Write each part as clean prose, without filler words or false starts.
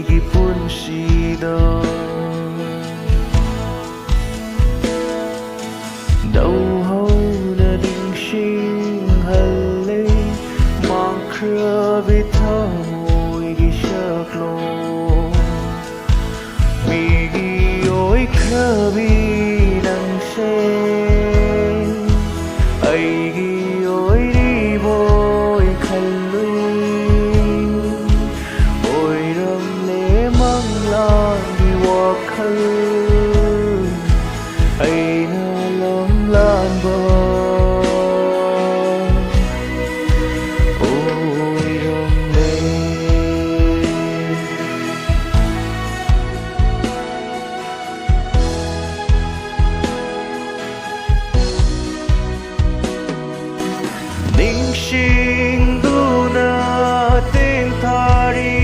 gi punsido đâu hâu na đình sinh halle mang khre vi tha môi gi shaklo mi gi oi khre vi nang se ai gi oi đi boy khalui oi ram le mang la gi wa khal ai na lam lan ba oi ram le ning sing du na tên thari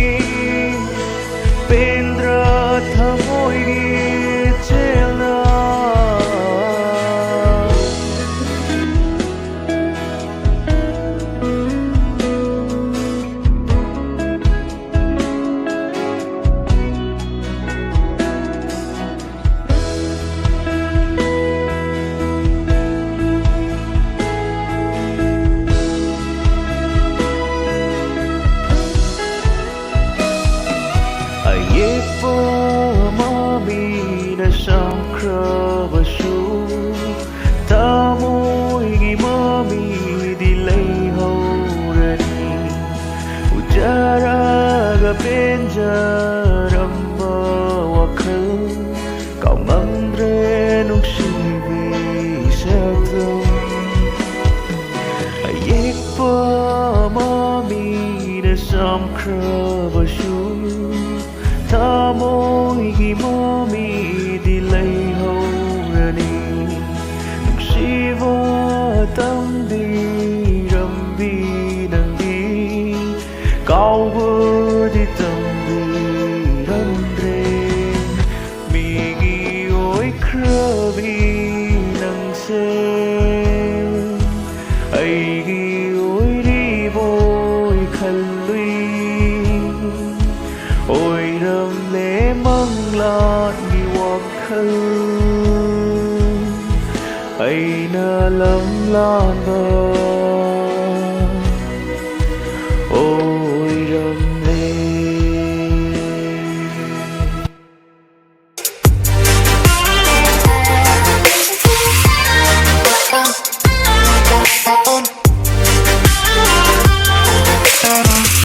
pendra thamoi gi chela ai po mami na sam khra ba shu ta moi gi mami di lei ho rani ujara ga penja ram ba wa khal kaw ngam re nung si vi sa tu ai po mami na sam khra ba shu ta moi gi mami di lei ho rani nung si va tam di ram bi nang di cao vơ di tam di ram re mi gi oi khra vi nang se ai gi oi di boy khalui ôi ram lệ mang lan gi wak khal ai na lam lan ba